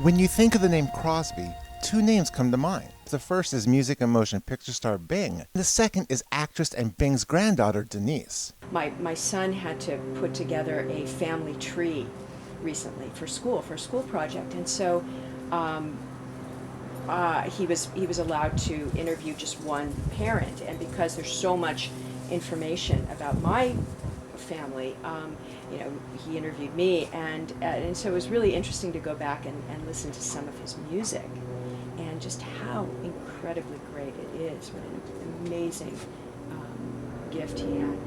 When you think of the name Crosby, two names come to mind. The first is music and motion picture star Bing. The second is actress and Bing's granddaughter, Denise. My son had to put together a family tree recently for a school project, and so he was allowed to interview just one parent, and because there's so much information about my family, he interviewed me, and so it was really interesting to go back and listen to some of his music, and just how incredibly great it is. What an amazing gift he had.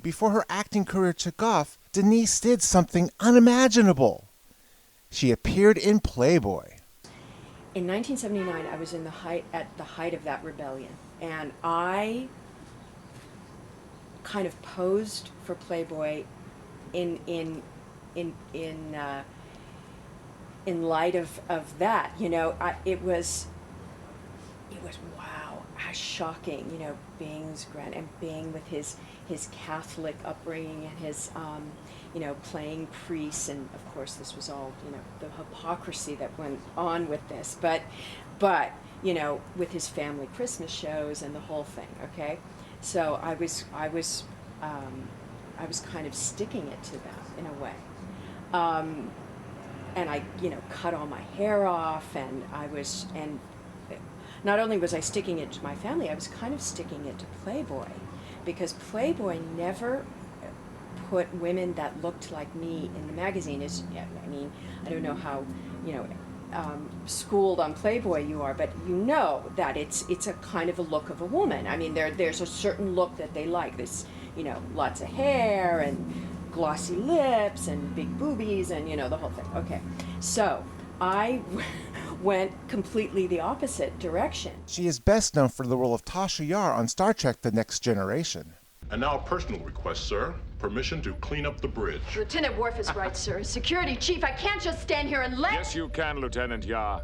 Before her acting career took off, Denise did something unimaginable. She appeared in Playboy. In 1979, I was at the height of that rebellion, and I kind of posed for Playboy in light of that. It was wow, how shocking. Being with his Catholic upbringing and his playing priests, and of course this was all the hypocrisy that went on with this, but with his family Christmas shows and the whole thing. Okay, so I was kind of sticking it to them in a way, and I cut all my hair off, and not only was I sticking it to my family, I was kind of sticking it to Playboy, because Playboy never put women that looked like me in the magazine. I don't know how schooled on Playboy you are, but you know that it's a kind of a look of a woman. I mean, there's a certain look that they like. This, lots of hair and glossy lips and big boobies and the whole thing. Okay, so I went completely the opposite direction. She is best known for the role of Tasha Yar on Star Trek: The Next Generation. And now a personal request, sir. Permission to clean up the bridge. Lieutenant Worf is right, sir. Security chief, I can't just stand here and let... Yes, you can, Lieutenant Yar.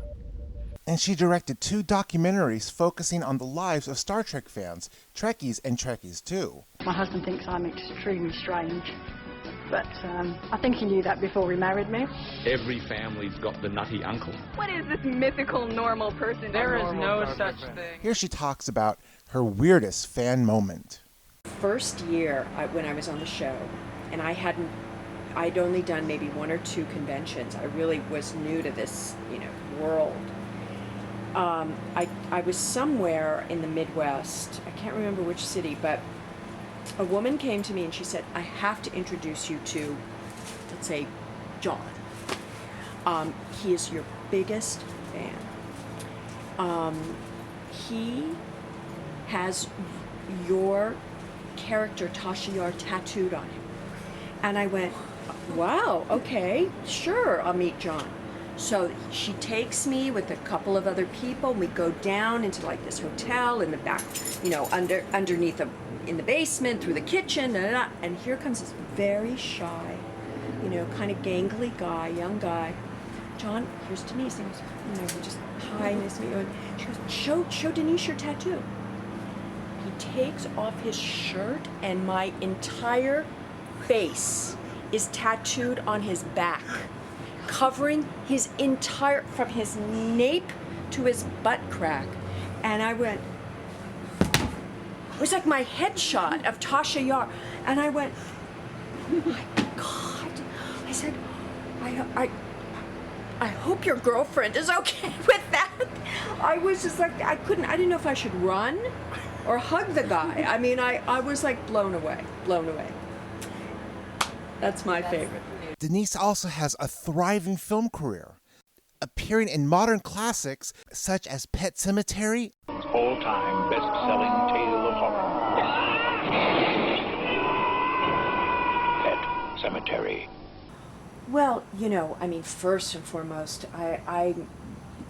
And she directed 2 documentaries focusing on the lives of Star Trek fans, Trekkies and Trekkies too. My husband thinks I'm extremely strange, but I think he knew that before he married me. Every family's got the nutty uncle. What is this mythical normal person? There is no such thing. Here she talks about her weirdest fan moment. First year when I was on the show, and I'd only done maybe 1 or 2 conventions. I really was new to this, world. I was somewhere in the Midwest. I can't remember which city, but a woman came to me and she said, "I have to introduce you to, let's say, John. He is your biggest fan. He has your character Tasha Yar tattooed on him." And I went, "Wow, okay, sure, I'll meet John." So she takes me with a couple of other people, and we go down into like this hotel in the back, underneath in the basement, through the kitchen, and here comes this very shy, kind of gangly guy, young guy. "John, here's Denise." And we just, "Hi, nice to meet you." And she goes, show Denise your tattoo." He takes off his shirt, and my entire face is tattooed on his back, covering his entire, from his nape to his butt crack. And I went, it was like my headshot of Tasha Yar. And I went, "Oh my God." I said, I hope your girlfriend is okay with that. I was just like, I didn't know if I should run or hug the guy. I mean, I was like blown away. That's my favorite. Denise also has a thriving film career, appearing in modern classics such as Pet Sematary, all-time best-selling tale of horror, Pet Sematary. Well, first and foremost, I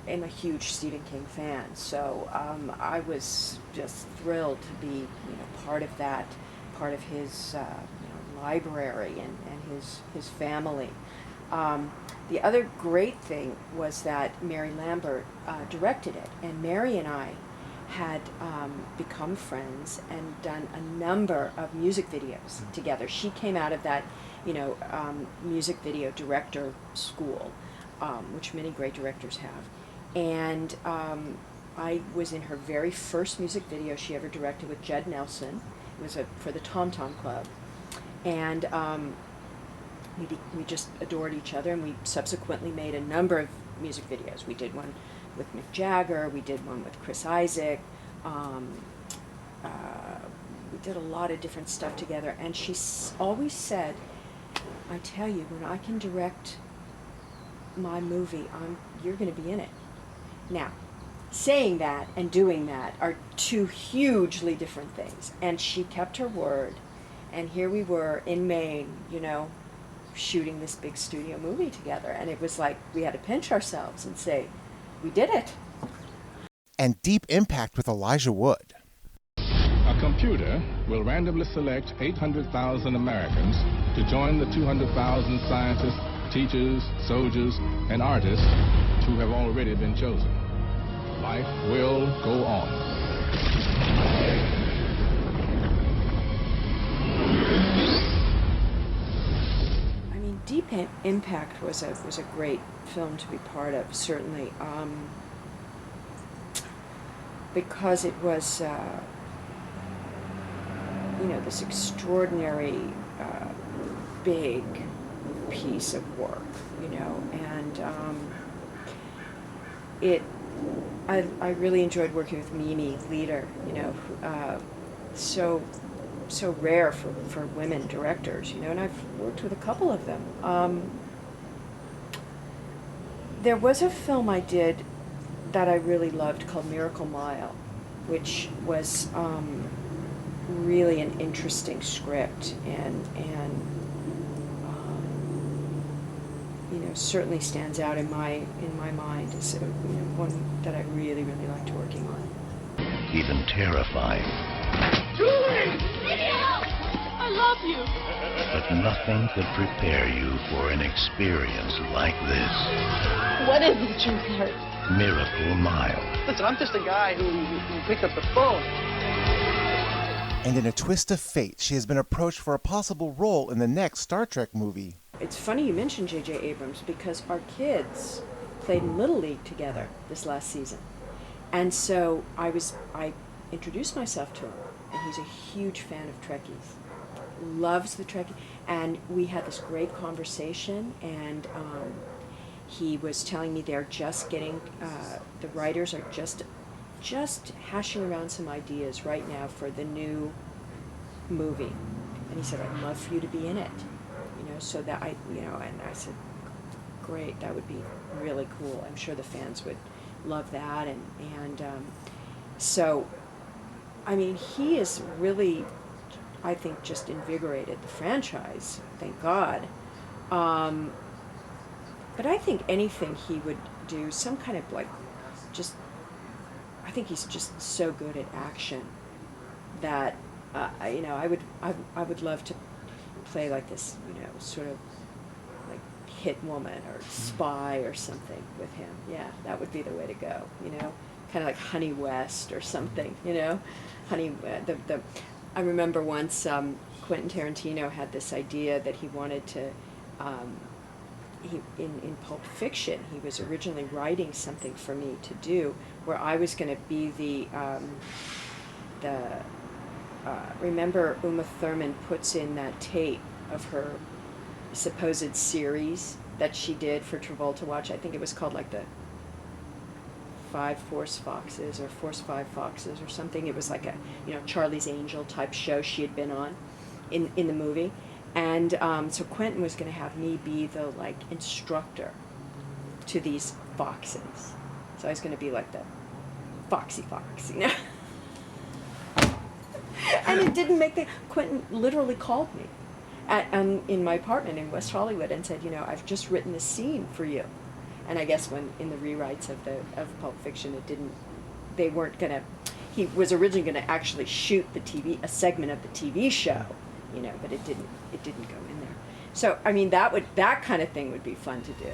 am a huge Stephen King fan, so I was just thrilled to be, part of that, part of his library and his family. The other great thing was that Mary Lambert directed it, and Mary and I had become friends and done a number of music videos together. She came out of that, music video director school. which many great directors have. And I was in her very first music video she ever directed with Jed Nelson. It was for the Tom Tom Club. And we just adored each other, and we subsequently made a number of music videos. We did one with Mick Jagger, we did one with Chris Isaak, we did a lot of different stuff together, and she always said, I tell you, when I can direct my movie, you're going to be in it. Now, saying that and doing that are two hugely different things, and she kept her word, and here we were in Maine, you know, shooting this big studio movie together, and it was like we had to pinch ourselves and say, we did it. And Deep Impact with Elijah Wood. A computer will randomly select 800,000 Americans to join the 200,000 scientists, teachers, soldiers, and artists who have already been chosen. Life will go on. Deep Impact was a great film to be part of, certainly, because it was, you know, this extraordinary big piece of work, you know, and I really enjoyed working with Mimi Leader, you know, so rare for women directors, you know, and I've worked with a couple of them. There was a film I did that I really loved called Miracle Mile, which was really an interesting script and you know, certainly stands out in my mind as you know, one that I really liked working on. Even terrifying. Julie! I love you! But nothing could prepare you for an experience like this. What is it, Julie? Miracle Mile. Listen, I'm just a guy who picked up the phone. And in a twist of fate, she has been approached for a possible role in the next Star Trek movie. It's funny you mentioned J.J. Abrams, because our kids played in Little League together this last season. And so I introduced myself to him, and he's a huge fan of Trekkies. Loves the Trekkie. And we had this great conversation, and he was telling me they're just getting, the writers are just hashing around some ideas right now for the new movie. And he said, I'd love for you to be in it. You know, so that and I said, great, that would be really cool. I'm sure the fans would love that. And so, I mean, he is really, I think, just invigorated the franchise, thank God. But I think anything he would do, some kind of like, just, I think he's just so good at action that, you know, I would love to play like this, you know, sort of like hit woman or spy or something with him. Yeah, that would be the way to go, you know, kind of like Honey West or something, you know. I remember once Quentin Tarantino had this idea that he wanted to, in Pulp Fiction, he was originally writing something for me to do where I was going to be remember Uma Thurman puts in that tape of her supposed series that she did for Travolta watch. I think it was called like the 5 Force Foxes or Force 5 Foxes or something. It was like a, you know, Charlie's Angel type show she had been on in the movie. And so Quentin was going to have me be the like instructor to these foxes. So I was going to be like the foxy fox, you know. And it didn't make Quentin literally called me in my apartment in West Hollywood and said, you know, I've just written this scene for you. And I guess when in the rewrites of Pulp Fiction, they weren't gonna. He was originally gonna actually shoot a segment of the TV show, you know, but it didn't go in there. So I mean, that kind of thing would be fun to do.